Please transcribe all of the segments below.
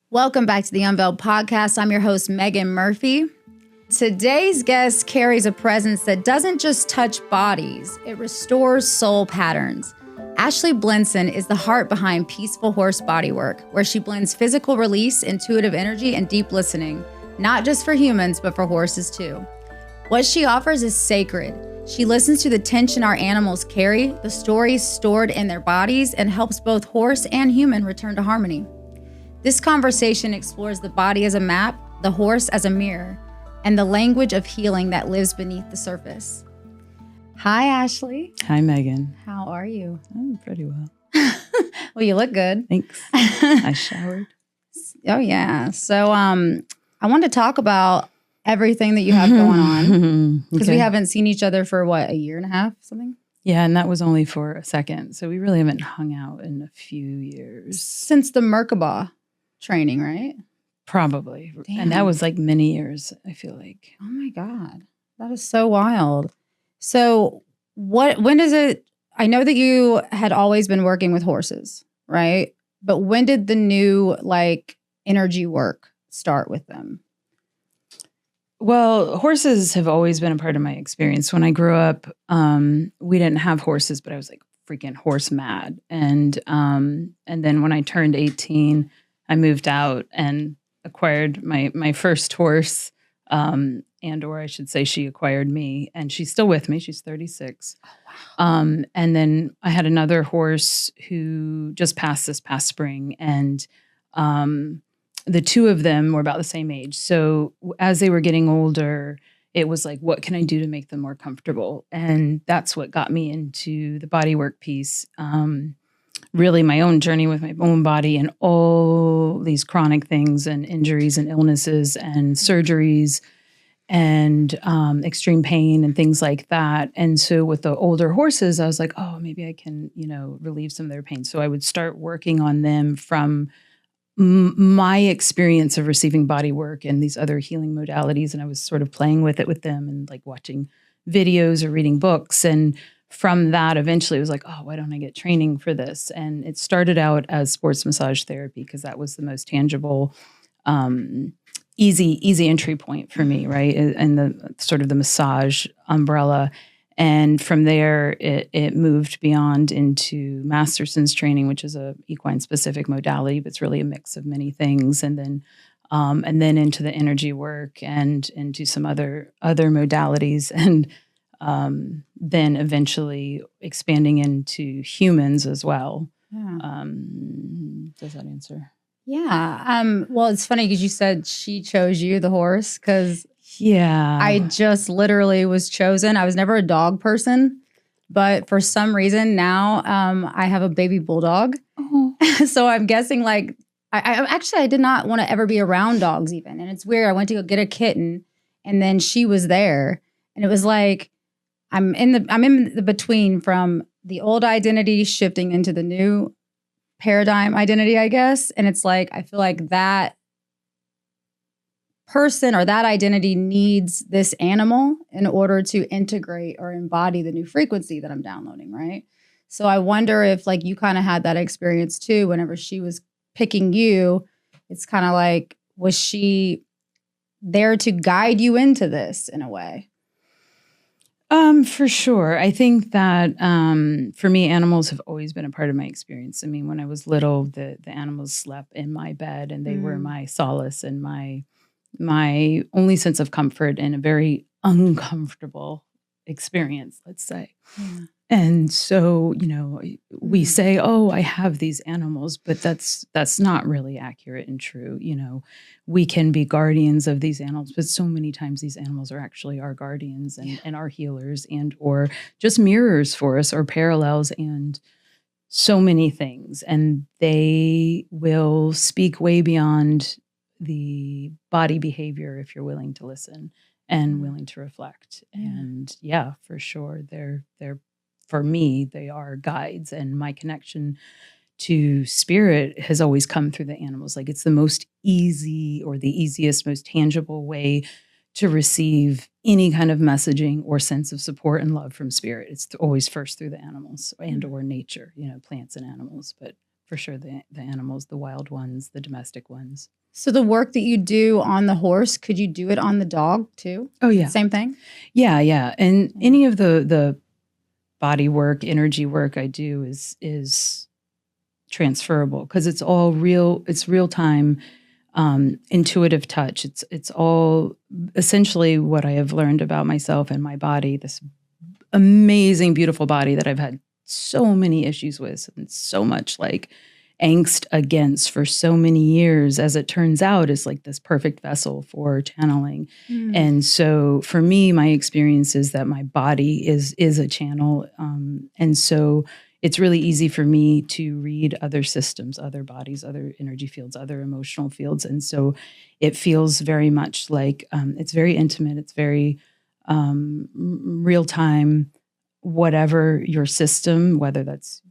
Welcome back to the Unveiled Podcast. I'm your host, Meagan Murphy. Today's guest carries a presence that doesn't just touch bodies, it restores soul patterns. Ashley Blinson is the heart behind Peaceful Horse Bodywork, where she blends physical release, intuitive energy, and deep listening, not just for humans, but for horses too. What she offers is sacred. She listens to the tension our animals carry, the stories stored in their bodies, and helps both horse and human return to harmony. This conversation explores the body as a map, the horse as a mirror, and the language of healing that lives beneath the surface. Hi, Ashley. Hi, Meagan. How are you? I'm pretty well. Well, you look good. Thanks. I showered. Oh, yeah. So I want to talk about everything that you have going on because we haven't seen each other for, what, a year and a half, something? Yeah, and that was only for a second. So we really haven't hung out in a few years. Since the Merkabah training, right? Probably. Damn. And that was like many years, I feel like. Oh, my God. That is so wild. So when is it? I know that you had always been working with horses, right? But when did the new energy work start with them? Well, horses have always been a part of my experience. When I grew up, we didn't have horses, but I was like freaking horse mad. And then when I turned 18, I moved out and acquired my first horse, or I should say she acquired me, and she's still with me. She's 36. Oh, wow. And then I had another horse who just passed this past spring, and the two of them were about the same age. So as they were getting older, it was like, what can I do to make them more comfortable? And that's what got me into the bodywork piece. Really my own journey with my own body and all these chronic things and injuries and illnesses and surgeries and extreme pain and things like that. And so with the older horses, I was like, oh, maybe I can, relieve some of their pain. So I would start working on them from my experience of receiving body work and these other healing modalities. And I was sort of playing with it with them and like watching videos or reading books. And from that, eventually it was like, oh, why don't I get training for this? And it started out as sports massage therapy because that was the most tangible, easy entry point for me, right? And the sort of the massage umbrella. And from there, it moved beyond into Masterson's training, which is a equine specific modality, but it's really a mix of many things. And then into the energy work and into some other modalities, and then eventually expanding into humans as well. Yeah. Does that answer? Yeah. Well, it's funny because you said she chose you, the horse, because yeah, I just literally was chosen. I was never a dog person, but for some reason now I have a baby bulldog. Oh. So I'm guessing I did not want to ever be around dogs even. And it's weird. I went to go get a kitten and then she was there. And it was like, I'm in the between from the old identity shifting into the new paradigm identity, I guess. And it's like, I feel like that person or that identity needs this animal in order to integrate or embody the new frequency that I'm downloading, right? So I wonder if you kind of had that experience too, whenever she was picking you. It's kind of like, was she there to guide you into this in a way? For sure. I think that for me, animals have always been a part of my experience. I mean, when I was little, the animals slept in my bed and they were my solace and my only sense of comfort in a very uncomfortable experience, let's say. Yeah. And so, we say, oh, I have these animals, but that's not really accurate and true. We can be guardians of these animals, but so many times these animals are actually our guardians and our healers or just mirrors for us or parallels and so many things. And they will speak way beyond the body behavior if you're willing to listen and willing to reflect. And yeah, for sure, they're for me, they are guides, and my connection to spirit has always come through the animals. Like it's the most easy or the easiest, most tangible way to receive any kind of messaging or sense of support and love from spirit. It's always first through the animals and or nature, plants and animals, but for sure. The animals, the wild ones, the domestic ones. So the work that you do on the horse, could you do it on the dog too? Oh yeah. Same thing? Yeah. And any of the body work, energy work I do is transferable because it's all real. It's real time, intuitive touch. It's all essentially what I have learned about myself and my body. This amazing, beautiful body that I've had so many issues with and so much like angst against for so many years, as it turns out, is like this perfect vessel for channeling. And so for me, my experience is that my body is a channel. And so it's really easy for me to read other systems, other bodies, other energy fields, other emotional fields. And so it feels very much like it's very intimate. It's very real time, whatever your system, whether that's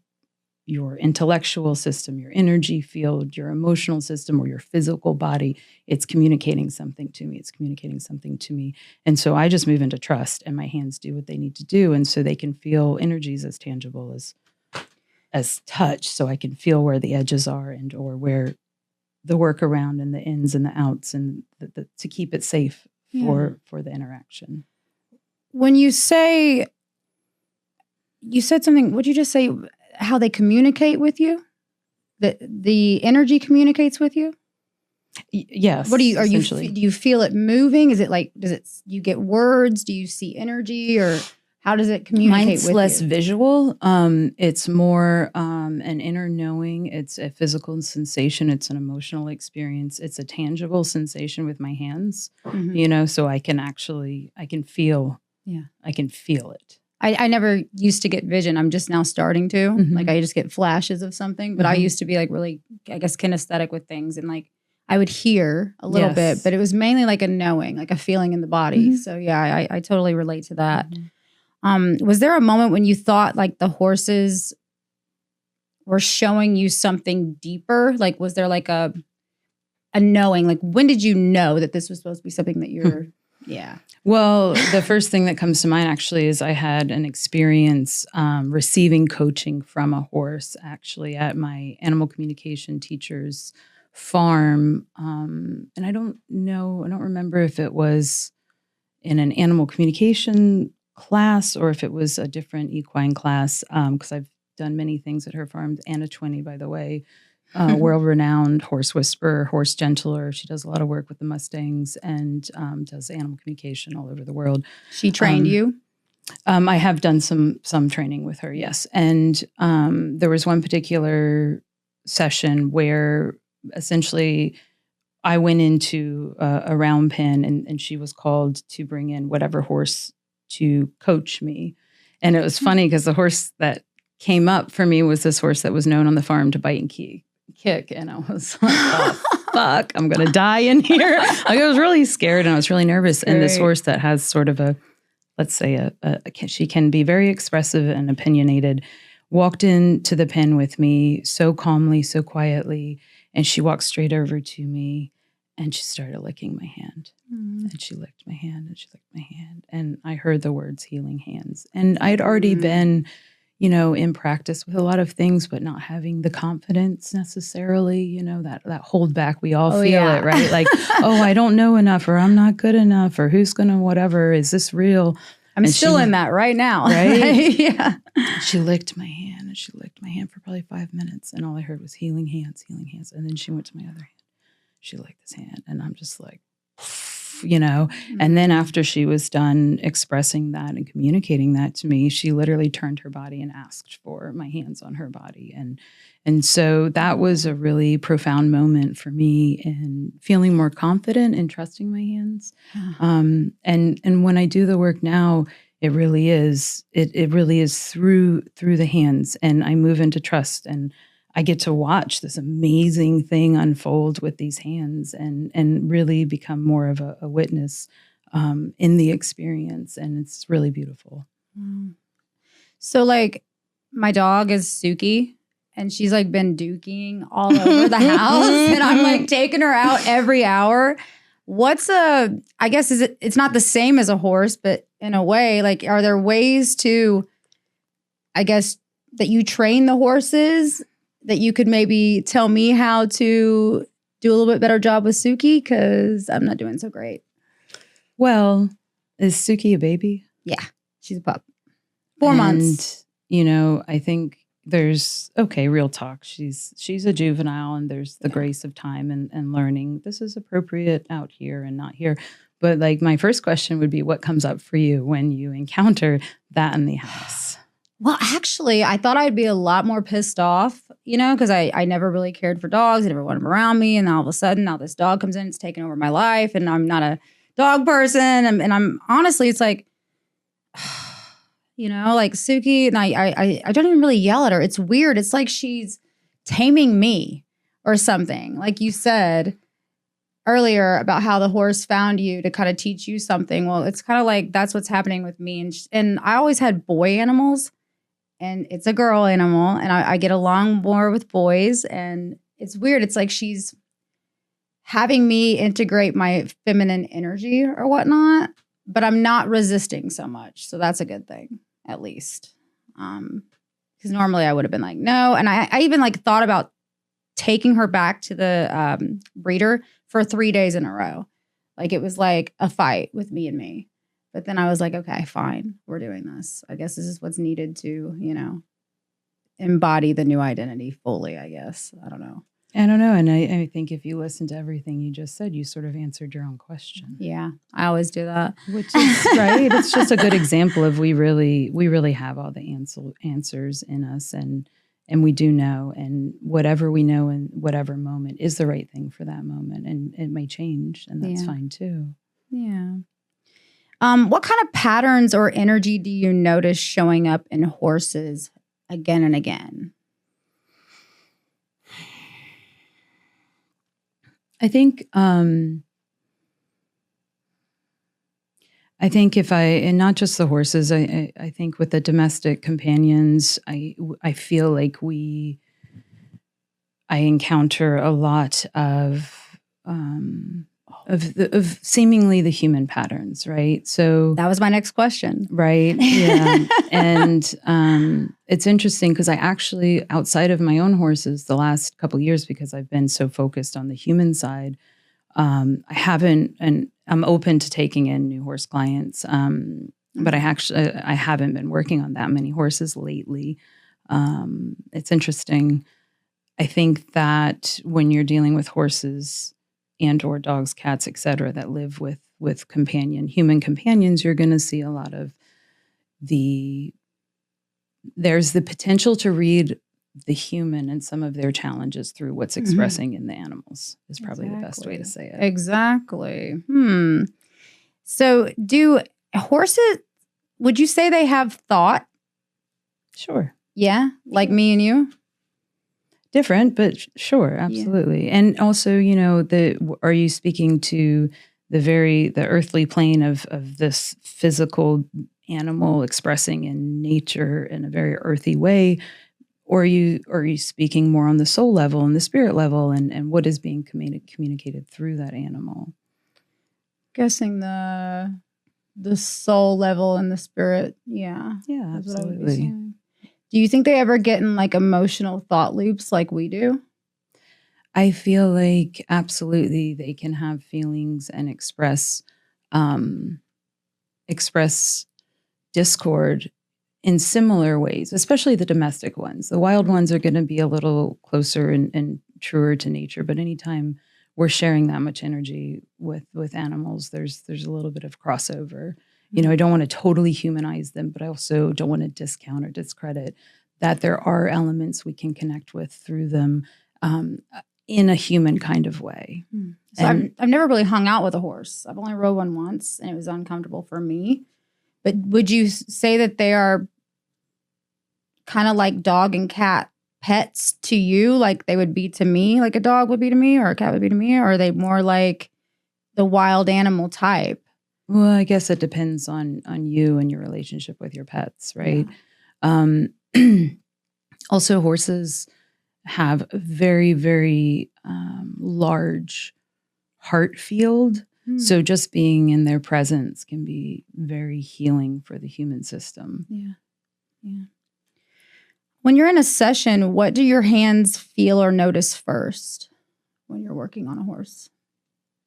your intellectual system, your energy field, your emotional system, or your physical body, it's communicating something to me. It's communicating something to me. And so I just move into trust and my hands do what they need to do. And so they can feel energies as tangible as touch. So I can feel where the edges are and or where the workaround and the ins and the outs and to keep it safe for the interaction. When you said something, what'd you just say? How they communicate with you? The energy communicates with you? Yes. What do you feel it moving? Is it like, you get words? Do you see energy, or how does it communicate with you? Mine's less visual. It's more an inner knowing. It's a physical sensation. It's an emotional experience. It's a tangible sensation with my hands, so I can feel, I can feel it. I never used to get vision. I'm just now starting to. Like I just get flashes of something. But I used to be like really, I guess, kinesthetic with things. And like I would hear a little bit, but it was mainly like a knowing, like a feeling in the body. So yeah, I totally relate to that. Was there a moment when you thought like the horses were showing you something deeper? Like was there like a knowing? Like when did you know that this was supposed to be something that you're... Yeah. Well, the first thing that comes to mind actually is I had an experience receiving coaching from a horse actually at my animal communication teacher's farm. And I don't remember if it was in an animal communication class or if it was a different equine class, because I've done many things at her farm. Anna Twinney, by the way, world-renowned horse whisperer, horse gentler. She does a lot of work with the Mustangs and does animal communication all over the world. She trained you? I have done some training with her, yes. And there was one particular session where essentially I went into a round pen and she was called to bring in whatever horse to coach me. And it was funny because the horse that came up for me was this horse that was known on the farm to bite and kick. And I was like, oh, fuck, I'm going to die in here. Like, I was really scared and I was really nervous. And this horse that has sort of let's say she can be very expressive and opinionated, walked into the pen with me so calmly, so quietly. And she walked straight over to me and she started licking my hand. And she licked my hand and she licked my hand. And I heard the words healing hands. And I'd already been in practice with a lot of things, but not having the confidence necessarily, that hold back. We all feel it, right? Like, oh, I don't know enough, or I'm not good enough, or who's going to whatever. Is this real? I'm still in that right now. Right? Yeah. She licked my hand and she licked my hand for probably 5 minutes. And all I heard was healing hands, healing hands. And then she went to my other hand. She licked this hand. And I'm just like, and then after she was done expressing that and communicating that to me, she literally turned her body and asked for my hands on her body. And so that was a really profound moment for me in feeling more confident and trusting my hands. And when I do the work now, it really is through the hands, and I move into trust, and I get to watch this amazing thing unfold with these hands and really become more of a witness in the experience. And it's really beautiful. So like my dog is Suki and she's like been dooking all over the house and I'm like taking her out every hour. I guess it's not the same as a horse, but in a way, like, are there ways to, I guess, that you train the horses that you could maybe tell me how to do a little bit better job with Suki? Because I'm not doing so great. Well, is Suki a baby? Yeah, she's a pup. 4 months. You know, I think there's real talk. She's a juvenile, and there's the grace of time and learning. This is appropriate out here and not here. But like my first question would be, what comes up for you when you encounter that in the house? Well, actually, I thought I'd be a lot more pissed off, you know, because I never really cared for dogs. I never wanted them around me. And all of a sudden, now this dog comes in, it's taking over my life. And I'm not a dog person. And I'm honestly, it's like, you know, like Suki, and I don't even really yell at her. It's weird. It's like she's taming me or something. Like you said earlier about how the horse found you to kind of teach you something. Well, it's kind of like that's what's happening with me. And I always had boy animals, and it's a girl animal, and I get along more with boys. And it's weird. It's like she's having me integrate my feminine energy or whatnot, but I'm not resisting so much. So that's a good thing, at least. Because normally I would have been like, no. And I even like thought about taking her back to the breeder for 3 days in a row. Like it was like a fight with me and me. But then I was like, okay, fine. We're doing this. I guess this is what's needed to, you know, embody the new identity fully, I guess. I don't know. And I think if you listen to everything you just said, you sort of answered your own question. Yeah, I always do that. Which is right. It's just a good example of we really have all the answers in us, and we do know, and whatever we know in whatever moment is the right thing for that moment, and it may change, and that's fine too. Yeah. What kind of patterns or energy do you notice showing up in horses again and again? I think and not just the horses, I think with the domestic companions, I feel like I encounter a lot of seemingly the human patterns, right? So that was my next question. Right. Yeah. And it's interesting because I actually, outside of my own horses, the last couple of years, because I've been so focused on the human side, I haven't, and I'm open to taking in new horse clients, but I haven't been working on that many horses lately. It's interesting. I think that when you're dealing with horses and or dogs, cats, et cetera, that live with human companions, you're going to see a lot of there's the potential to read the human and some of their challenges through what's expressing in the animals is probably the best way to say it. Exactly. So do horses, would you say they have thought? Sure. Yeah. Like me and you? Different, but sure, absolutely. Yeah. And also, you know, are you speaking to the earthly plane of this physical animal expressing in nature in a very earthy way? Or are you speaking more on the soul level and the spirit level and what is being communicated through that animal? Guessing the soul level and the spirit. Yeah. Yeah, absolutely. Do you think they ever get in like emotional thought loops like we do? I feel like absolutely they can have feelings and express discord in similar ways, especially the domestic ones. The wild ones are going to be a little closer and truer to nature, but anytime we're sharing that much energy with animals, there's a little bit of crossover. You know, I don't want to totally humanize them, but I also don't want to discount or discredit that there are elements we can connect with through them in a human kind of way. So I've never really hung out with a horse. I've only rode one once, and it was uncomfortable for me. But would you say that they are kind of like dog and cat pets to you, like they would be to me, like a dog would be to me or a cat would be to me? Or are they more like the wild animal type? Well, I guess it depends on you and your relationship with your pets, right? Yeah. Also, horses have a very, very large heart field. So just being in their presence can be very healing for the human system. Yeah. When you're in a session, what do your hands feel or notice first when you're working on a horse?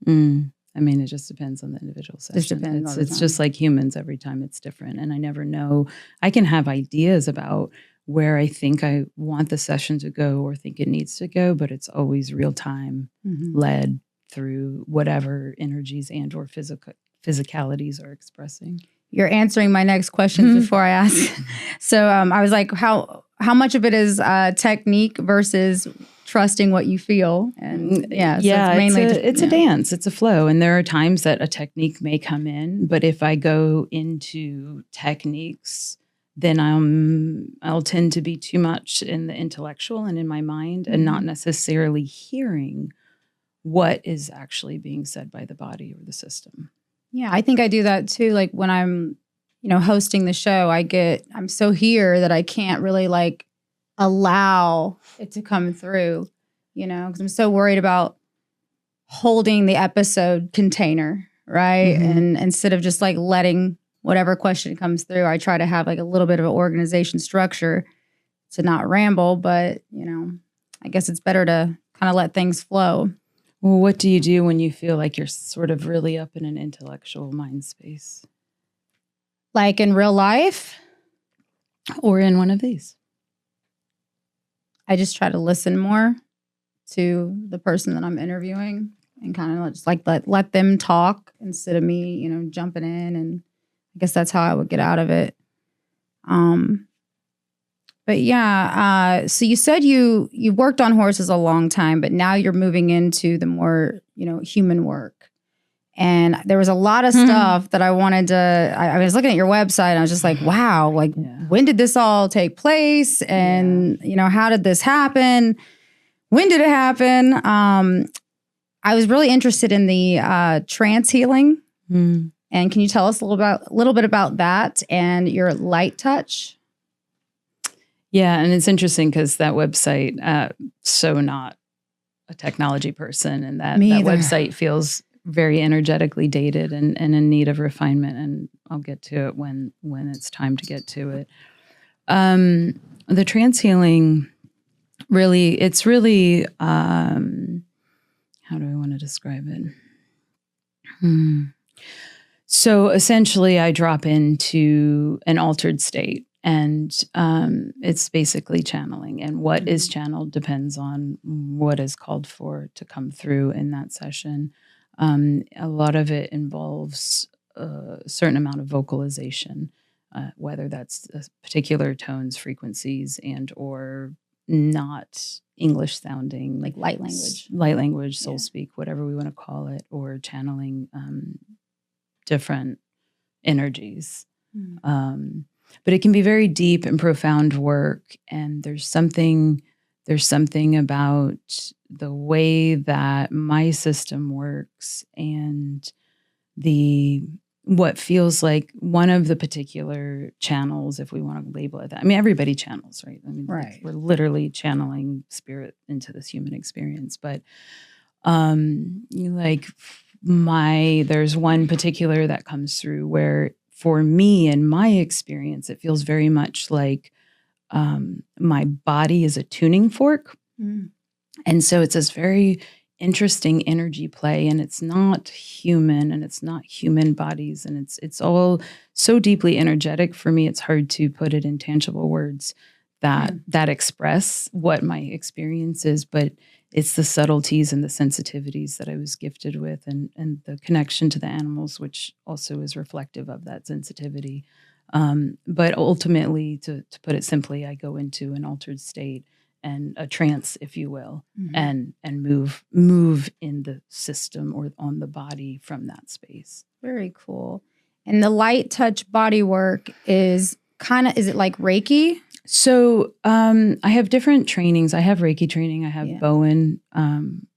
I mean, it just depends on the individual session. Just depends It's just like humans. Every time it's different. And I never know. I can have ideas about where I think I want the session to go or think it needs to go, but it's always real time led through whatever energies and or physicalities are expressing. You're answering my next questions before I ask. So I was like, how much of it is technique versus trusting what you feel? And it's a dance. It's a flow. And there are times that a technique may come in, but if I go into techniques, then I'll tend to be too much in the intellectual and in my mind and not necessarily hearing what is actually being said by the body or the system. Yeah, I think I do that too. Like when I'm, hosting the show, I'm so here that I can't really like allow it to come through, because I'm so worried about holding the episode container, right? And instead of just like letting whatever question comes through, I try to have like a little bit of an organization structure to not ramble, but, I guess it's better to kind of let things flow. Well, what do you do when you feel like you're sort of really up in an intellectual mind space? Like in real life? Or in one of these? I just try to listen more to the person that I'm interviewing and kind of just like let them talk instead of me, jumping in. And I guess that's how I would get out of it. But yeah, so you said you worked on horses a long time, but now you're moving into the more, human work. And there was a lot of stuff that I wanted to, I was looking at your website and I was just like, wow, like when did this all take place? And, how did this happen? When did it happen? I was really interested in the trance healing. And can you tell us a little bit about that and your light touch? Yeah, and it's interesting because that website, so not a technology person, and that website feels very energetically dated and in need of refinement, and I'll get to it when it's time to get to it. The trance healing, it's really, how do I want to describe it? So essentially I drop into an altered state. And it's basically channeling. And what is channeled depends on what is called for to come through in that session. A lot of it involves a certain amount of vocalization, whether that's particular tones, frequencies, and or not English sounding. Like light language, soul speak, whatever we want to call it, or channeling different energies. But it can be very deep and profound work. And there's something about the way that my system works and what feels like one of the particular channels, if we want to label it that. I mean, everybody channels, right? I mean, right. We're literally channeling spirit into this human experience. But there's one particular that comes through where, for me, in my experience, it feels very much like my body is a tuning fork. And so it's this very interesting energy play, and it's not human, and it's not human bodies, and it's all so deeply energetic. For me, it's hard to put it in tangible words that express what my experience is, but it's the subtleties and the sensitivities that I was gifted with, and the connection to the animals, which also is reflective of that sensitivity. But ultimately, to put it simply, I go into an altered state and a trance, if you will, and move in the system or on the body from that space. Very cool. And the light touch body work is it like Reiki? So I have different trainings. I have Reiki training. I have Bowen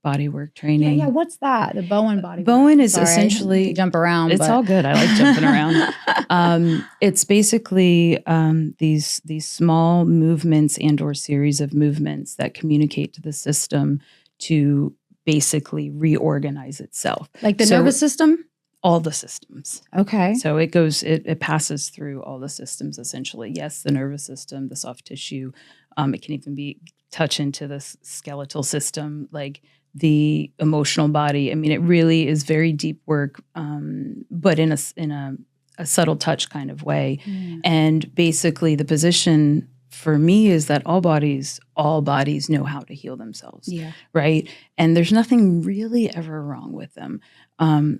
bodywork training. Yeah, what's that? The Bowen bodywork. Bowen is essentially jump around. It's all good. I like jumping around. It's basically these small movements and or series of movements that communicate to the system to basically reorganize itself. Like the nervous system? all the systems. Okay. So it passes through all the systems essentially. Yes, the nervous system, the soft tissue. It can even touch into the skeletal system, like the emotional body. I mean, it really is very deep work, but in a subtle touch kind of way. Mm. And basically the position for me is that all bodies know how to heal themselves. Yeah. Right. And there's nothing really ever wrong with them.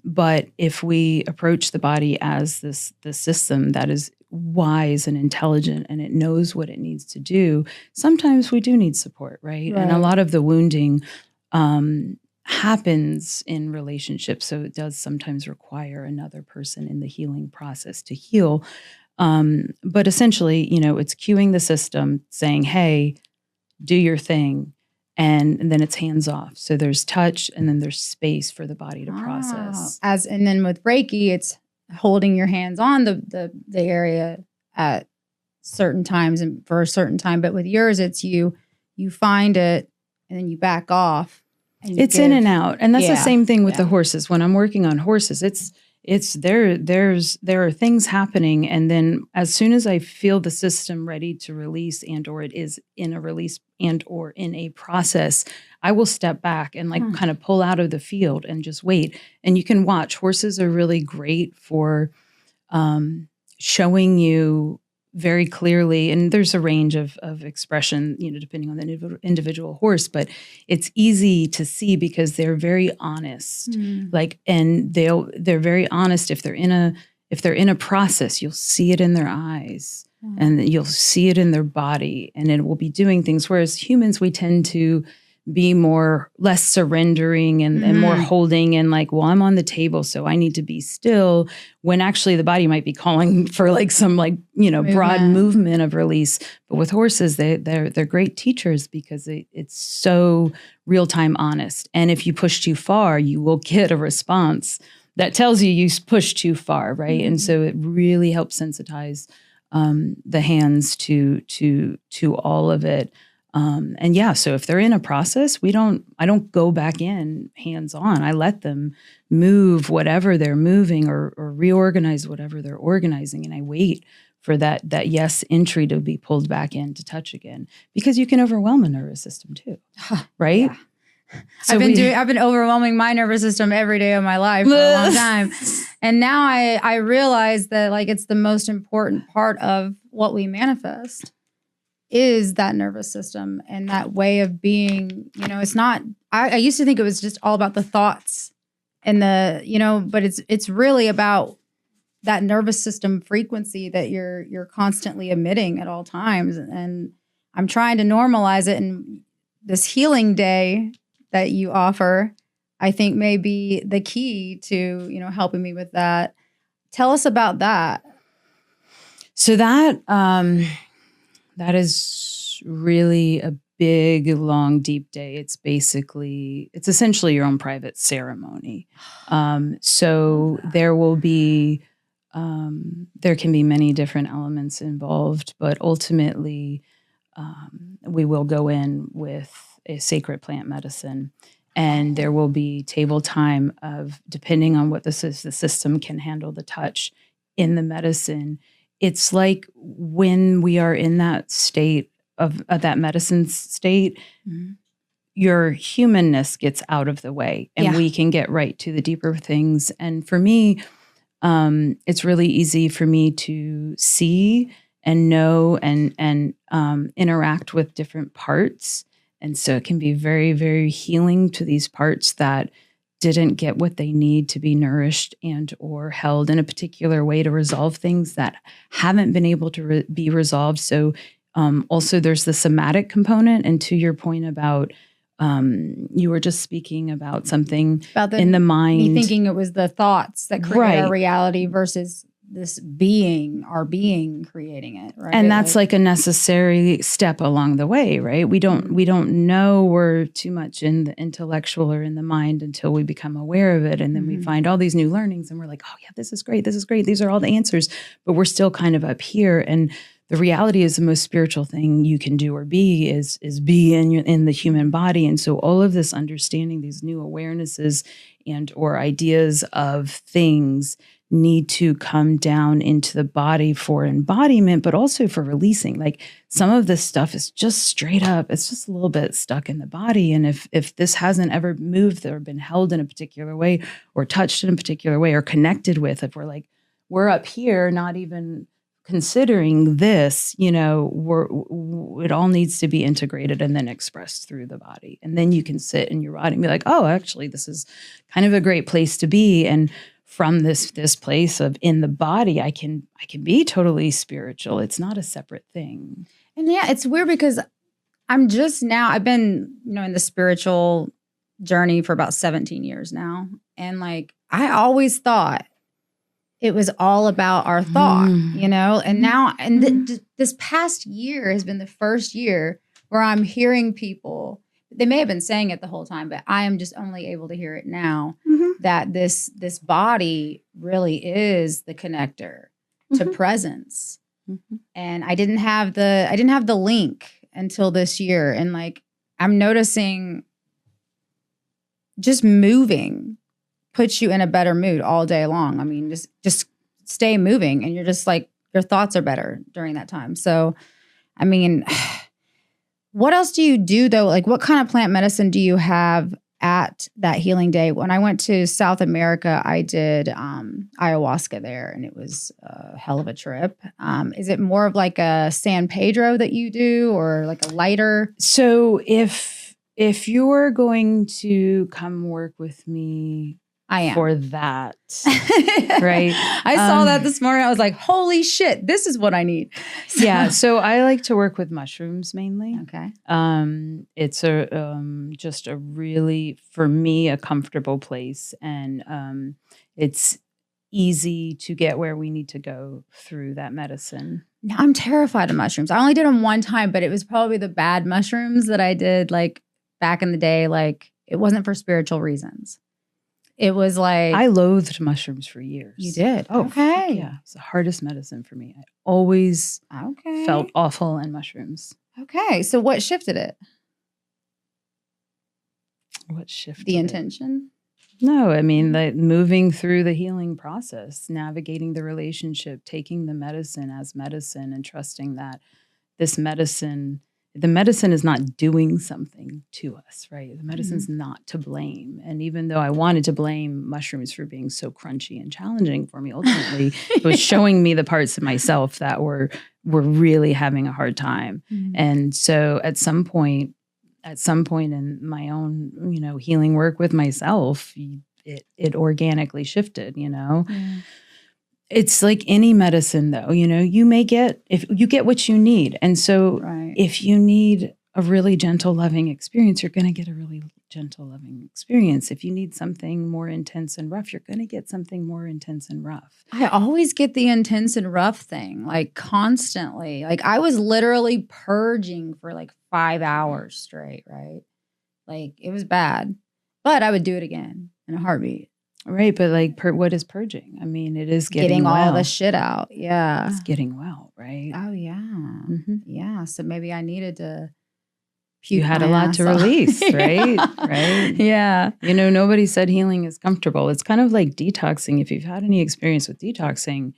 But if we approach the body as this system that is wise and intelligent and it knows what it needs to do, sometimes we do need support, right? And a lot of the wounding happens in relationships. So it does sometimes require another person in the healing process to heal. But essentially, it's cueing the system, saying, hey, do your thing. And then it's hands off. So there's touch and then there's space for the body to process. And then with Reiki, it's holding your hands on the area at certain times and for a certain time. But with yours, it's you find it and then you back off. And it's in and out. And that's the same thing with the horses. When I'm working on horses, there are things happening. And then as soon as I feel the system ready to release and or it is in a release and or in a process, I will step back and kind of pull out of the field and just wait. And you can watch. Horses are really great for showing you very clearly, and there's a range of expression, depending on the individual horse, but it's easy to see because they're very honest. And they're very honest. If they're in a process, you'll see it in their eyes and you'll see it in their body, and it will be doing things. Whereas humans, we tend to be less surrendering and more holding and I'm on the table, so I need to be still, when actually the body might be calling for some broad movement of release. But with horses, they're great teachers because it's so real-time honest. And if you push too far, you will get a response that tells you pushed too far, right? And so it really helps sensitize the hands to all of it. So if they're in a process, I don't go back in hands on. I let them move whatever they're moving or reorganize whatever they're organizing. And I wait for that yes entry to be pulled back in to touch again, because you can overwhelm a nervous system too. Right. Yeah. So I've been overwhelming my nervous system every day of my life for a long time. And now I realize that it's the most important part of what we manifest is that nervous system and that way of being. It's not, I used to think it was just all about the thoughts and but it's really about that nervous system frequency that you're constantly emitting at all times. And I'm trying to normalize it. And this healing day that you offer, I think may be the key to, helping me with that. Tell us about that. So that is really a big, long, deep day. It's essentially your own private ceremony. So there will be, there can be many different elements involved, but ultimately we will go in with a sacred plant medicine, and there will be table time of, depending on what the system can handle, the touch in the medicine. It's like when we are in that state of that medicine state, your humanness gets out of the way and we can get right to the deeper things. And for me, it's really easy for me to see and know and interact with different parts. And so it can be very, very healing to these parts that didn't get what they need to be nourished and or held in a particular way to resolve things that haven't been able to be resolved. So also there's the somatic component. And to your point about, you were just speaking about something about in the mind. Me thinking it was the thoughts that create our reality versus this our being creating it, right? And that's like a necessary step along the way, right? We don't know we're too much in the intellectual or in the mind until we become aware of it. And then we find all these new learnings and we're like, oh yeah, this is great. These are all the answers, but we're still kind of up here. And the reality is the most spiritual thing you can do or be is be in the human body. And so all of this understanding, these new awarenesses and or ideas of things need to come down into the body for embodiment, but also for releasing. Like some of this stuff is just straight up, it's just a little bit stuck in the body. And if this hasn't ever moved or been held in a particular way or touched in a particular way or connected with, if we're up here, not even considering this, it all needs to be integrated and then expressed through the body. And then you can sit in your body and be like, oh, actually, this is kind of a great place to be. And from this place of in the body, I can be totally spiritual. It's not a separate thing. And yeah, it's weird because I've been, in the spiritual journey for about 17 years now. And like, I always thought it was all about our thought, and now, this past year has been the first year where I'm hearing people, they may have been saying it the whole time, but I am just only able to hear it now, that this body really is the connector to presence. And I didn't have the link until this year. And like, I'm noticing just moving puts you in a better mood all day long. I mean, just stay moving and you're just like, your thoughts are better during that time. So, I mean, what else do you do though? Like what kind of plant medicine do you have at that healing day? When I went to South America, I did ayahuasca there and it was a hell of a trip. Is it more of like a San Pedro that you do or like a lighter? So if you're going to come work with me, I am. For that, right? I saw that this morning. I was like, holy shit, this is what I need. Yeah. So I like to work with mushrooms mainly. Okay. It's just a really, for me, a comfortable place. And it's easy to get where we need to go through that medicine. Now, I'm terrified of mushrooms. I only did them one time, but it was probably the bad mushrooms that I did like back in the day. Like it wasn't for spiritual reasons. It was like... I loathed mushrooms for years. You did? Oh, okay. Yeah. It's the hardest medicine for me. I always felt awful in mushrooms. Okay. So what shifted it? What shifted the intention? No, I mean, moving through the healing process, navigating the relationship, taking the medicine as medicine and trusting that the medicine is not doing something to us, right? The medicine's not to blame. And even though I wanted to blame mushrooms for being so crunchy and challenging for me, ultimately, it was showing me the parts of myself that were really having a hard time. And so at some point in my own, healing work with myself, it organically shifted, It's like any medicine though, you may if you get what you need. And so if you need a really gentle, loving experience, you're going to get a really gentle, loving experience. If you need something more intense and rough, you're going to get something more intense and rough. I always get the intense and rough thing, like constantly. Like I was literally purging for like 5 hours straight, right? Like it was bad, but I would do it again in a heartbeat. Right, but like, what is purging? I mean, it is getting all well. the shit out. Yeah, it's getting well, right? Oh yeah, yeah. So maybe I needed to. You had a lot to release, right? Right. Yeah. Nobody said healing is comfortable. It's kind of like detoxing. If you've had any experience with detoxing,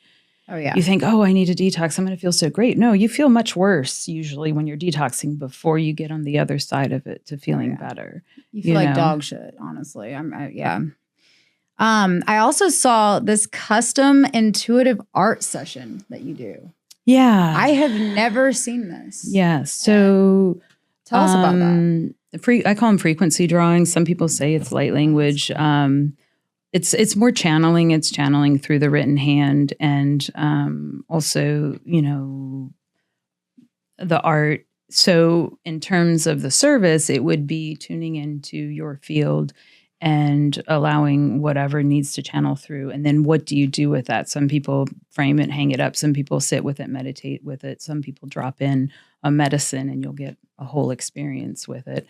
you think, oh, I need to detox. I'm going to feel so great. No, you feel much worse usually when you're detoxing before you get on the other side of it to feeling better. You feel like dog shit, honestly. I also saw this custom intuitive art session that you do. Yeah. I have never seen this. Yeah. So tell us about that. I call them frequency drawings. Some people say it's light language. It's more channeling. It's channeling through the written hand and also, the art. So in terms of the service, it would be tuning into your field and allowing whatever needs to channel through. And then what do you do with that? Some people frame it, hang it up. Some people sit with it, meditate with it. Some people drop in a medicine and you'll get a whole experience with it.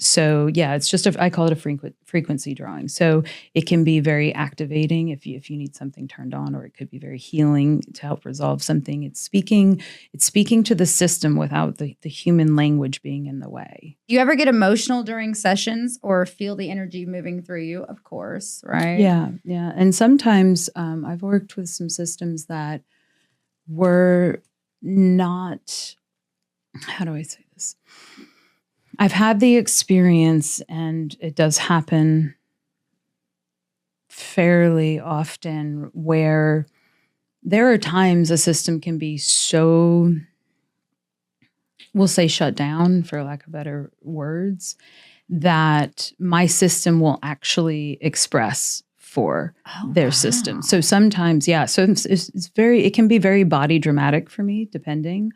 So yeah, it's just I call it a frequency drawing. So it can be very activating if you need something turned on, or it could be very healing to help resolve something. It's speaking to the system without the human language being in the way. Do you ever get emotional during sessions or feel the energy moving through you? Of course, right? Yeah. And sometimes I've worked with some systems that were not, how do I say this? I've had the experience, and it does happen fairly often, where there are times a system can be so, we'll say, shut down, for lack of better words, that my system will actually express for their system. So sometimes, yeah. So it can be very body dramatic for me, depending.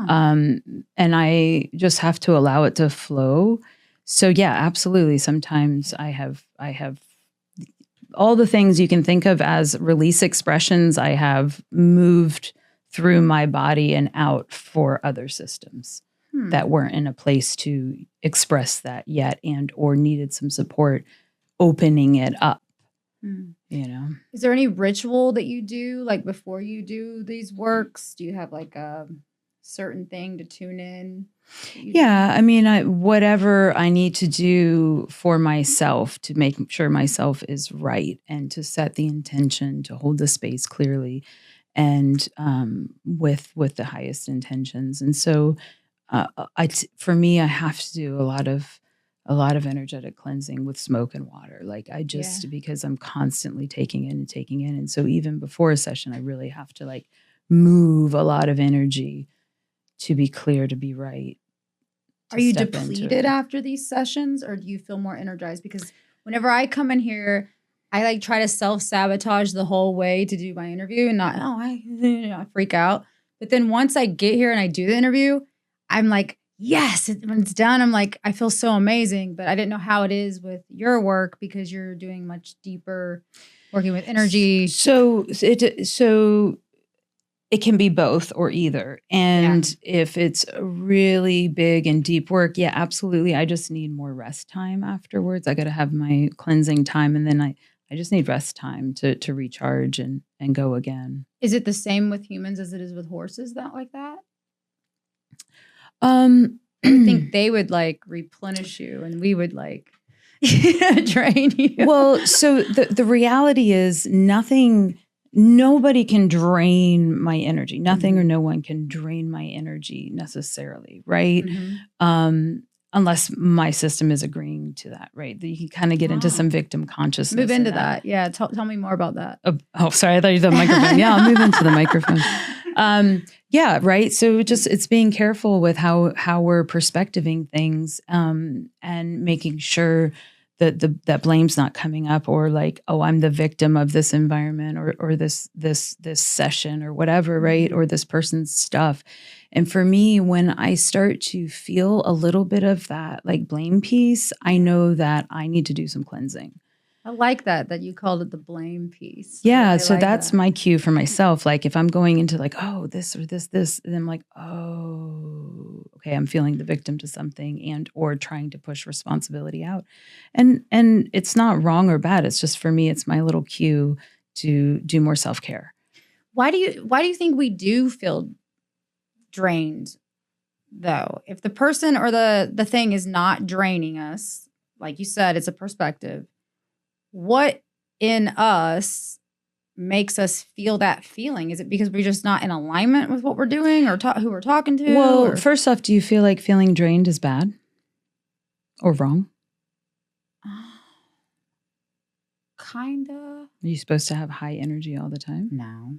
And I just have to allow it to flow. So yeah, absolutely. Sometimes I have all the things you can think of as release expressions. I have moved through my body and out for other systems that weren't in a place to express that yet, and or needed some support opening it up. You know, is there any ritual that you do, like before you do these works? Do you have like a certain thing to tune in? Yeah, I mean, whatever I need to do for myself to make sure myself is right, and to set the intention to hold the space clearly, and with the highest intentions. And so, for me, I have to do a lot of energetic cleansing with smoke and water. Like because I'm constantly taking in. And so even before a session, I really have to like move a lot of energy to be clear, to be right. Are you depleted after these sessions, or do you feel more energized? Because whenever I come in here, I like try to self-sabotage the whole way to do my interview, and I freak out. But then once I get here and I do the interview, I'm like, yes, when it's done, I'm like, I feel so amazing. But I didn't know how it is with your work, because you're doing much deeper, working with energy. So it can be both or either. And if it's really big and deep work, yeah, absolutely. I just need more rest time afterwards. I got to have my cleansing time, and then I just need rest time to recharge and go again. Is it the same with humans as it is with horses like that? I would think they would like replenish you, and we would like drain you. Well, so the reality is nobody can drain my energy. Nothing or no one can drain my energy necessarily, right? Unless my system is agreeing to that, right? You can kind of get into some victim consciousness. Move into that. Yeah. Tell me more about that. Oh, sorry. I thought you the microphone. Yeah, I'll move into the microphone. Yeah, right. So it's being careful with how we're perspectiving things, and making sure that blame's not coming up, or like, oh, I'm the victim of this environment, or this session, or whatever, right? Or this person's stuff. And for me, when I start to feel a little bit of that like blame piece, I know that I need to do some cleansing. I like that you called it the blame piece. Yeah, so that's my cue for myself. Like if I'm going into like, oh, this or this, and I'm like, oh, okay, I'm feeling the victim to something, and or trying to push responsibility out. And it's not wrong or bad. It's just, for me, it's my little cue to do more self-care. Why do you think we do feel drained though? If the person or the thing is not draining us, like you said, it's a perspective. What in us makes us feel that feeling? Is it because we're just not in alignment with what we're doing, or who we're talking to? Well, first off, do you feel like feeling drained is bad or wrong? Kinda. Are you supposed to have high energy all the time? No.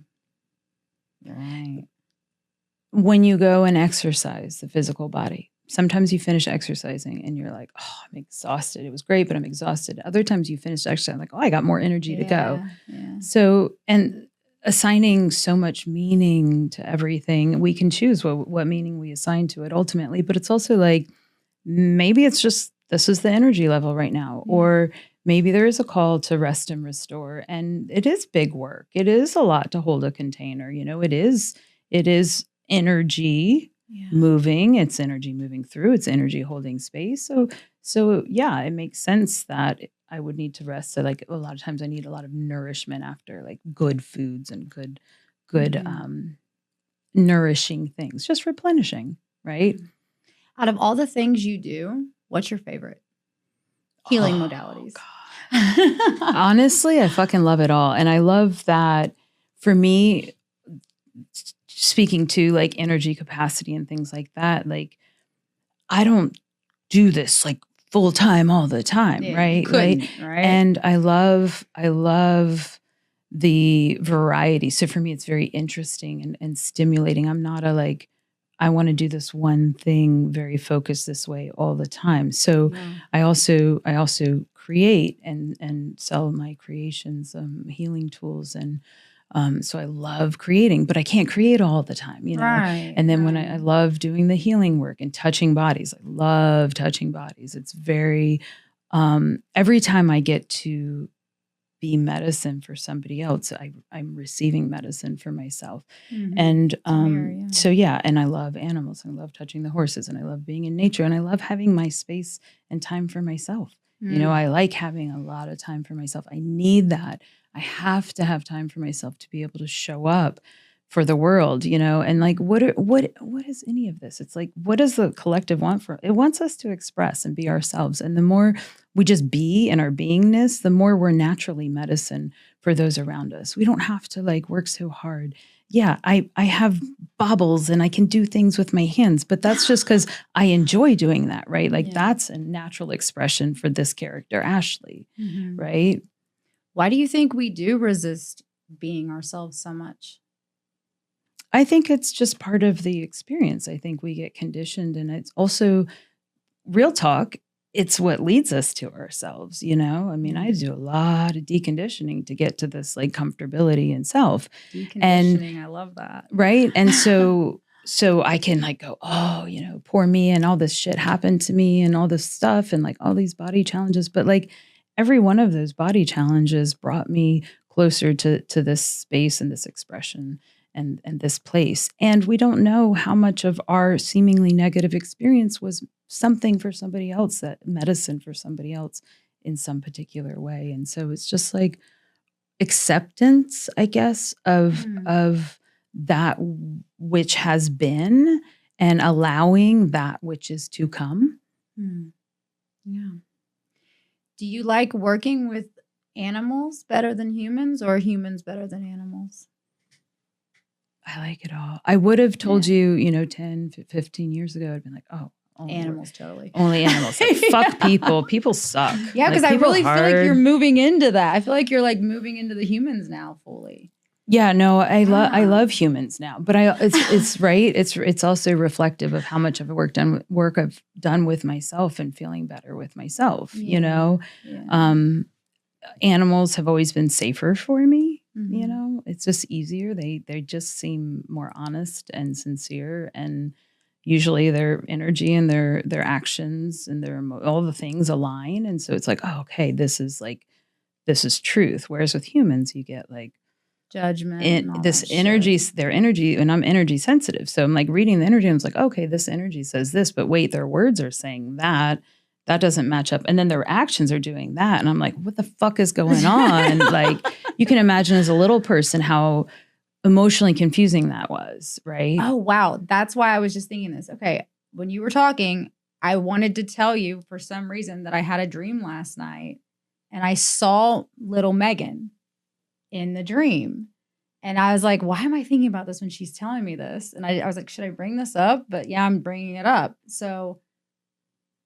You're right. When you go and exercise the physical body, sometimes you finish exercising and you're like, oh, I'm exhausted. It was great, but I'm exhausted. Other times you finish exercising like, oh, I got more energy to go. Yeah. So, and assigning so much meaning to everything, we can choose what meaning we assign to it ultimately. But it's also like, maybe it's just, this is the energy level right now. Yeah. Or maybe there is a call to rest and restore. And it is big work. It is a lot to hold a container. You know, it is energy moving, it's energy moving through, it's energy holding space. So yeah, it makes sense that I would need to rest. So like a lot of times I need a lot of nourishment after, like good foods and good nourishing things, just replenishing, right? Out of all the things you do, what's your favorite healing modalities? God. Honestly, I fucking love it all. And I love that for me, speaking to like energy capacity and things like that, like I don't do this like full time all the time, right? Right. And I love the variety. So for me, it's very interesting and stimulating. I'm not a like, I want to do this one thing very focused this way all the time. So I also create and sell my creations, healing tools. And so I love creating, but I can't create all the time, you know? And then when I love doing the healing work and touching bodies, I love touching bodies. It's very, every time I get to be medicine for somebody else, I'm receiving medicine for myself. And so yeah, and I love animals, and I love touching the horses, and I love being in nature, and I love having my space and time for myself. You know, I like having a lot of time for myself. I need that. I have to have time for myself to be able to show up for the world, you know. And like what is any of this? It's like, what does the collective want? It wants us to express and be ourselves. And the more we just be in our beingness, the more we're naturally medicine for those around us. We don't have to like work so hard. Yeah, I have bobbles and I can do things with my hands, but that's just because I enjoy doing that, right? Like that's a natural expression for this character, Ashley, right? Why do you think we do resist being ourselves so much? I think it's just part of the experience. I think we get conditioned, and it's also real talk. It's what leads us to ourselves, you know? I mean, I do a lot of deconditioning to get to this like comfortability in self. Deconditioning, I love that. Right? And so I can like go, oh, you know, poor me, and all this shit happened to me and all this stuff and like all these body challenges. But like every one of those body challenges brought me closer to this space and this expression and this place. And we don't know how much of our seemingly negative experience was something for somebody else, that medicine for somebody else in some particular way. And so it's just like acceptance, I guess, of that which has been and allowing that which is to come. Yeah. Do you like working with animals better than humans, or humans better than animals? I like it all. I would have told you, you know, 10, 15 years ago, I'd been like, oh, animals, totally. Only animals. Like, fuck people. People suck. Yeah, because like, I really feel like you're moving into that. I feel like you're like moving into the humans now fully. Yeah, no, I love humans now, but it's right. It's also reflective of how much of a work I've done with myself and feeling better with myself. You know, animals have always been safer for me. You know, it's just easier. They just seem more honest and sincere, and usually their energy and their actions and all the things align. And so it's like, oh, okay, this is truth. Whereas with humans, you get like judgment and this energy, their energy, and I'm energy sensitive. So I'm like reading the energy, and I'm like, okay, this energy says this, but wait, their words are saying that. That doesn't match up. And then their actions are doing that. And I'm like, what the fuck is going on? Like, you can imagine as a little person how emotionally confusing that was, right? Oh, wow. That's why I was just thinking this. Okay. When you were talking, I wanted to tell you for some reason that I had a dream last night, and I saw little Meagan in the dream. And I was like, why am I thinking about this when she's telling me this? And I was like, should I bring this up? But yeah, I'm bringing it up. So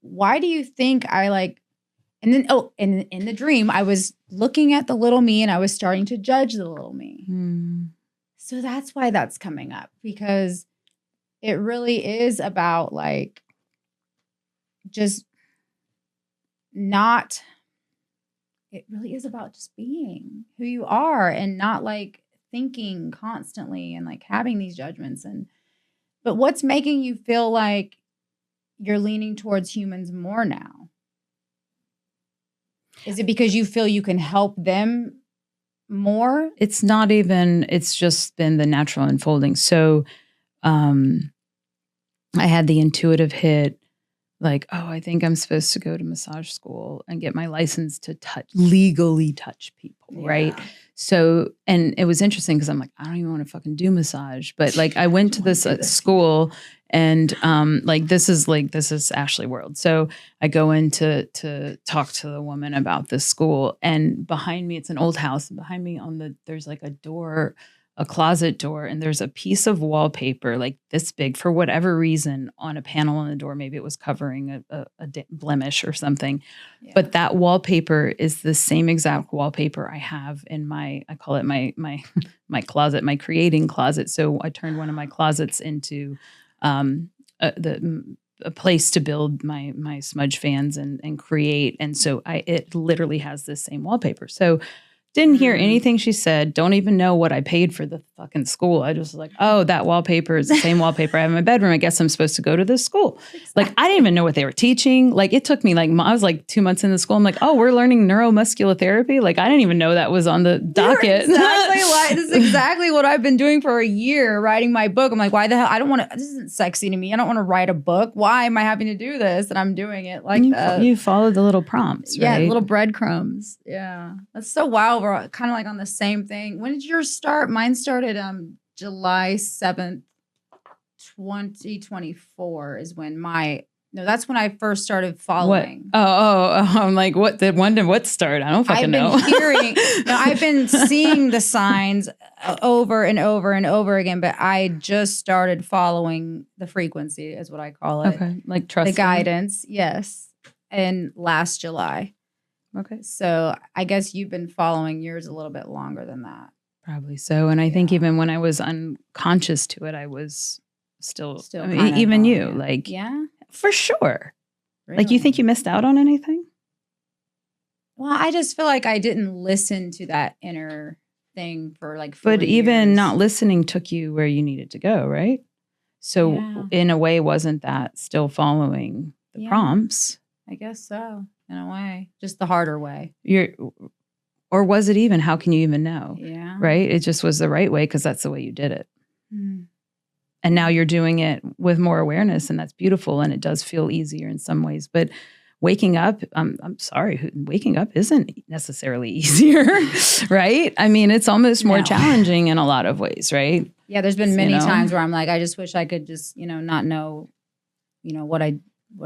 why do you think I like, and then, in the dream, I was looking at the little me and I was starting to judge the little me. So that's why that's coming up, because it really is about like, just not, it really is about just being who you are and not like thinking constantly and like having these judgments. But what's making you feel like you're leaning towards humans more now? Is it because you feel you can help them more? It's not even, it's just been the natural unfolding. So I had the intuitive hit, like, oh, I think I'm supposed to go to massage school and get my license to legally touch people, right? So, and it was interesting because I'm like, I don't even want to fucking do massage, but like I went to this school, and this is Ashley World. So I go in to talk to the woman about this school, and behind me, it's an old house, and behind me there's like a door, a closet door, and there's a piece of wallpaper like this big for whatever reason on a panel on the door. Maybe it was covering a blemish or something. Yeah. But that wallpaper is the same exact wallpaper I have in I call it my closet, my creating closet. So I turned one of my closets into a place to build my smudge fans and create. And so it literally has this same wallpaper. So didn't hear anything she said. Don't even know what I paid for the fucking school. I just was like, oh, that wallpaper is the same wallpaper I have in my bedroom. I guess I'm supposed to go to this school. Exactly. Like, I didn't even know what they were teaching. Like, it took me I was like 2 months in the school. I'm like, oh, we're learning neuromuscular therapy. Like, I didn't even know that was on the docket. This is exactly what I've been doing for a year, writing my book. I'm like, why the hell? I don't want to, this isn't sexy to me. I don't want to write a book. Why am I having to do this? And I'm doing it like that. You followed the little prompts, right? Yeah, little breadcrumbs. Yeah. That's so wild. We're kind of like on the same thing. When did yours start? Mine started July 7th, 2024 is when that's when I first started following. What? I'm like, when did what start? I don't fucking know. I've been seeing the signs over and over and over again, but I just started following the frequency is what I call it. Okay. Like trust. The guidance. Yes. And last July. Okay. So I guess you've been following yours a little bit longer than that. Probably so. And I think even when I was unconscious to it, I was still I mean, even you, like, yeah, for sure. Really? Like, you think you missed out on anything? Well, I just feel like I didn't listen to that inner thing for like 4 But even not listening took you where you needed to go, right? So in a way, wasn't that still following the prompts? I guess so. In a way, just the harder way. Or was it even? How can you even know? Yeah. Right? It just was the right way because that's the way you did it. And now you're doing it with more awareness, and that's beautiful, and it does feel easier in some ways. But waking up, I'm sorry, waking up isn't necessarily easier, right? I mean, it's almost more challenging in a lot of ways, right? Yeah, there's been many times where I'm like, I just wish I could just, not know, what I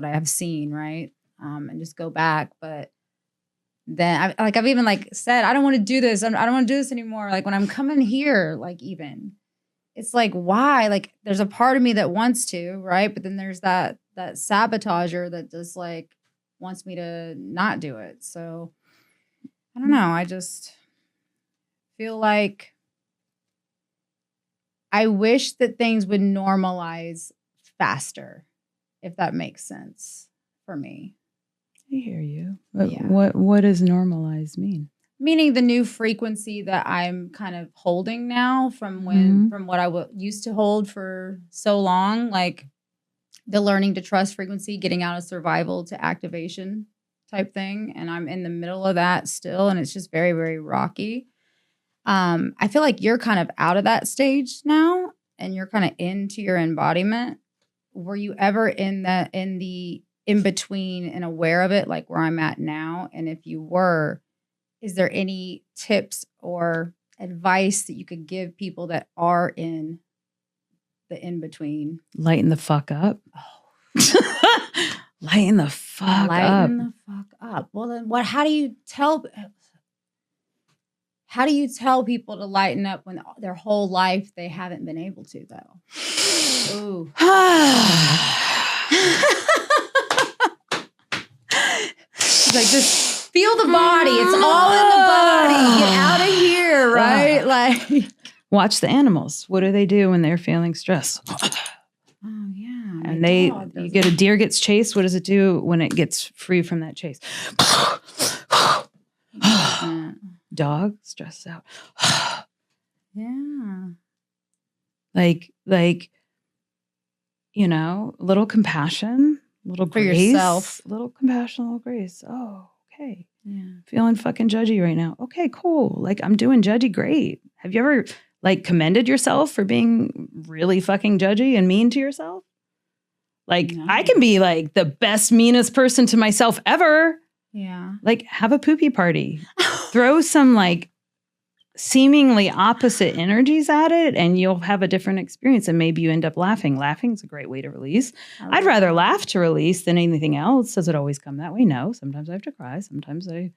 have seen, right? And just go back. But then I've even said, I don't want to do this. I don't want to do this anymore. Like when I'm coming here, even it's like, why? Like there's a part of me that wants to, right? But then there's that sabotager that just wants me to not do it. So I don't know. I just feel like I wish that things would normalize faster, if that makes sense for me. I hear you. But what does normalize mean? Meaning the new frequency that I'm kind of holding now from what I used to hold for so long, like the learning to trust frequency, getting out of survival to activation type thing. And I'm in the middle of that still. And it's just very, very rocky. I feel like you're kind of out of that stage now and you're kind of into your embodiment. Were you ever in the in between and aware of it, like where I'm at now? And if you were, is there any tips or advice that you could give people that are in the in between? Lighten the fuck up. Oh. Lighten the fuck up. Well, then how do you tell people to lighten up when their whole life they haven't been able to, though? Ooh. Like, just feel the body. It's all in the body. Get out of here, right? Like, watch the animals. What do they do when they're feeling stressed? Oh yeah. And you get a deer gets chased. What does it do when it gets free from that chase? Dog stressed out. Yeah. Like, little compassion. Little for grace, yourself. Little compassion, little grace. Oh, okay. Yeah. Feeling fucking judgy right now. Okay, cool. Like, I'm doing judgy great. Have you ever commended yourself for being really fucking judgy and mean to yourself? Like I can be like the best, meanest person to myself ever. Yeah. Like have a poopy party, throw some like seemingly opposite energies at it and you'll have a different experience and maybe you end up laughing. Laughing's a great way to release. I'd rather laugh to release than anything else. Does it always come that way? No. Sometimes I have to cry. Sometimes I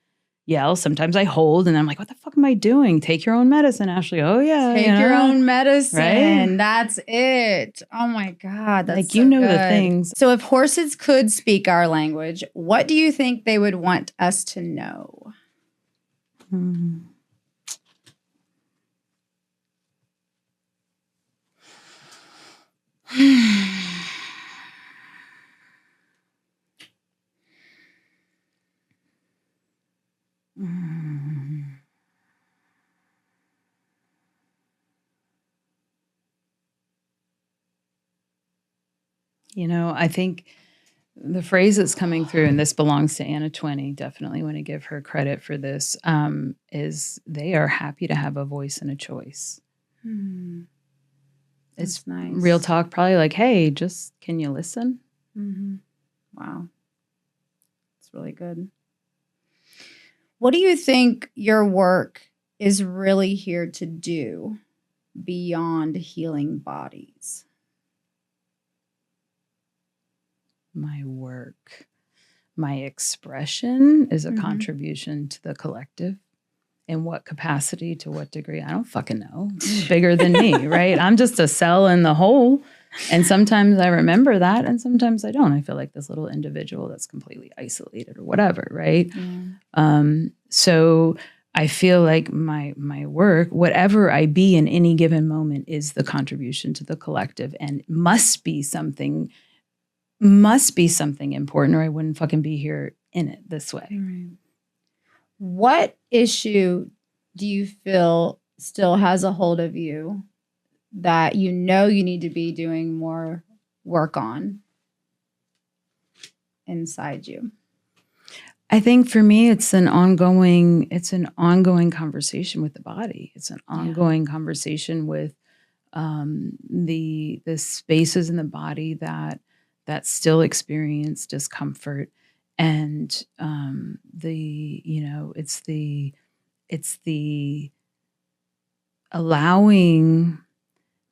yell. Sometimes I hold and I'm like, what the fuck am I doing? Take your own medicine, Ashley. Oh yeah. Take your own medicine. Right? That's it. Oh my God. That's like, so you know good. the things. So if horses could speak our language, what do you think they would want us to know? You know, I think the phrase that's coming through, and this belongs to Anna 20, definitely want to give her credit for this, is they are happy to have a voice and a choice. It's nice. Real talk, probably like, hey, just can you listen? Wow. That's really good. What do you think your work is really here to do beyond healing bodies? My work, my expression is a contribution to the collective. In what capacity, to what degree? I don't fucking know. It's bigger than me, right? I'm just a cell in the whole. And sometimes I remember that and sometimes I don't. I feel like this little individual that's completely isolated or whatever, right? So I feel like my work, whatever I be in any given moment, is the contribution to the collective and must be something important or I wouldn't fucking be here in it this way. Right. What issue do you feel still has a hold of you that you know you need to be doing more work on inside you? I think for me, it's an ongoing conversation with the body. It's an ongoing conversation with the spaces in the body that still experience discomfort. And it's the allowing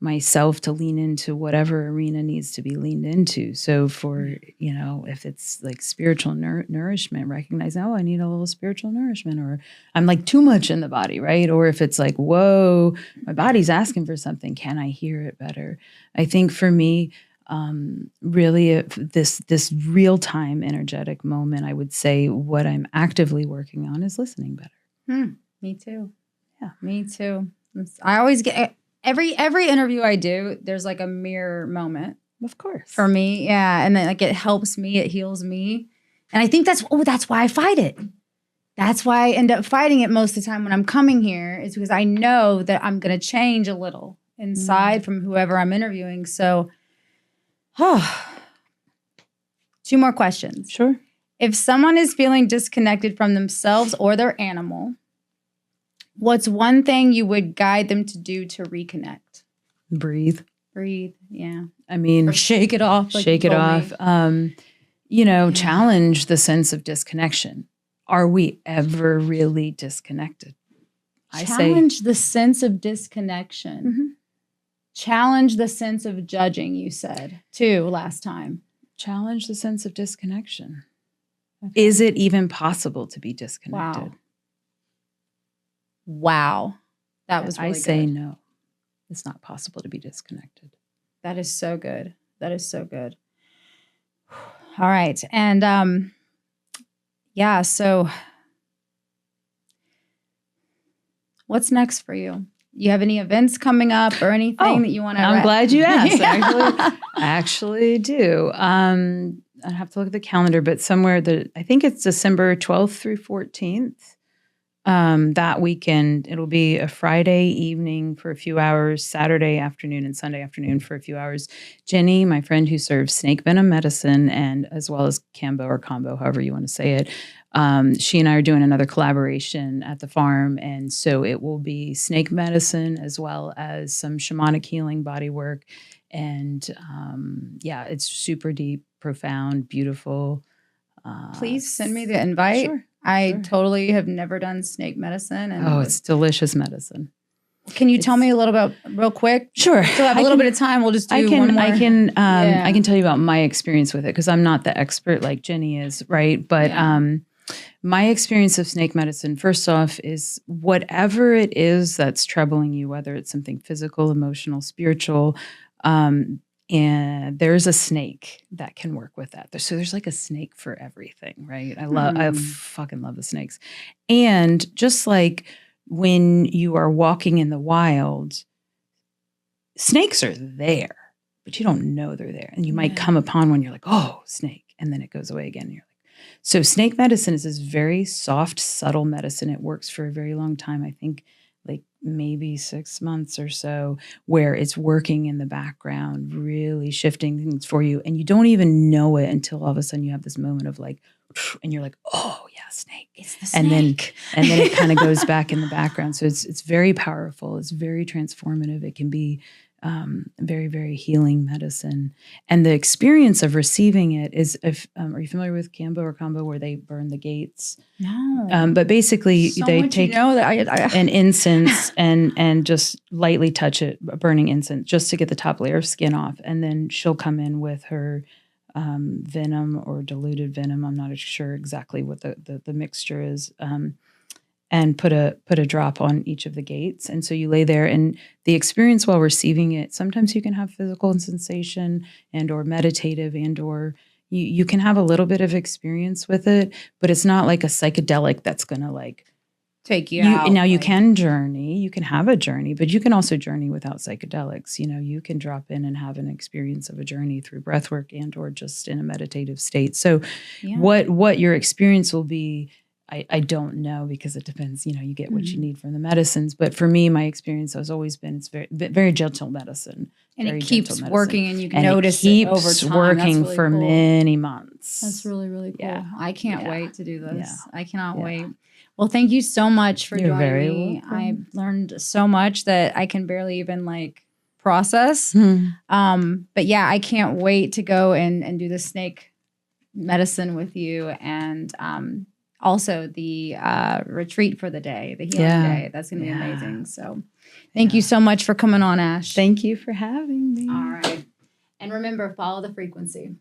myself to lean into whatever arena needs to be leaned into. So for, if it's like spiritual nourishment, recognize, I need a little spiritual nourishment, or I'm like too much in the body, right? Or if it's like, whoa, my body's asking for something, can I hear it better? I think for me, really this real-time energetic moment, I would say what I'm actively working on is listening better. Me too. Yeah. Me too. I always get every interview I do, there's like a mirror moment. Of course. For me. Yeah. And then like it helps me, it heals me. And I think that's why I fight it. That's why I end up fighting it most of the time when I'm coming here, is because I know that I'm going to change a little inside from whoever I'm interviewing. So, 2 more questions. Sure. If someone is feeling disconnected from themselves or their animal, what's one thing you would guide them to do to reconnect? Breathe. Yeah. I mean, or shake it off. Shake it off. Challenge the sense of disconnection. Are we ever really disconnected? Challenge the sense of disconnection. Challenge the sense of judging, you said, too, last time. Challenge the sense of disconnection. Okay. Is it even possible to be disconnected? Wow. That was really good. I say no. It's not possible to be disconnected. That is so good. That is so good. All right. And so what's next for you? You have any events coming up or anything that you want to? I'm glad you asked. I actually do. I'd have to look at the calendar, but somewhere I think it's December 12th through 14th. That weekend, it'll be a Friday evening for a few hours, Saturday afternoon and Sunday afternoon for a few hours. Jenny, my friend who serves snake venom medicine, and as well as Cambo or Combo, however you want to say it, She and I are doing another collaboration at the farm. And so it will be snake medicine as well as some shamanic healing body work. And it's super deep, profound, beautiful. Please send me the invite. Sure. I totally have never done snake medicine. And it's delicious medicine. Can you tell me a little about real quick? Sure. So I have a little bit of time. We'll just do one more. I can tell you about my experience with it because I'm not the expert like Jenny is, right? But my experience of snake medicine, first off, is whatever it is that's troubling you, whether it's something physical, emotional, spiritual, and there's a snake that can work with that. So there's like a snake for everything, right? I fucking love the snakes. And just like when you are walking in the wild, snakes are there, but you don't know they're there. And you might come upon one, you're like, oh, snake. And then it goes away again. And you're like, so snake medicine is this very soft, subtle medicine. It works for a very long time. I think like maybe 6 months or so, where it's working in the background, really shifting things for you. And you don't even know it until all of a sudden you have this moment of like, and you're like, oh yeah, snake. It's the snake. And then it kind of goes back in the background. So it's very powerful. It's very transformative. It can be very, very healing medicine. And the experience of receiving it is, are you familiar with Kambo or Combo where they burn the gates? No. But basically they take an incense and just lightly touch it, burning incense, just to get the top layer of skin off. And then she'll come in with her venom or diluted venom. I'm not sure exactly what the mixture is. And put a drop on each of the gates. And so you lay there, and the experience while receiving it, sometimes you can have physical sensation and or meditative and or you can have a little bit of experience with it, but it's not like a psychedelic that's going to like take you out. Now you can journey, you can have a journey, but you can also journey without psychedelics. You know, you can drop in and have an experience of a journey through breath work and or just in a meditative state. So what your experience will be, I don't know, because it depends. You know, you get what you need from the medicines. But for me, my experience has always been it's very gentle medicine, and it keeps working, and you can notice it over time. Working really for cool. many months. That's really, really cool. Yeah. I can't wait to do this. Yeah. I cannot wait. Well, thank you so much for You're joining very me. welcome. I learned so much that I can barely even like process. But yeah, I can't wait to go and do the snake medicine with you, and also the retreat for the day, the healing day. That's going to be amazing. So thank you so much for coming on, Ash. Thank you for having me. All right. And remember, follow the frequency.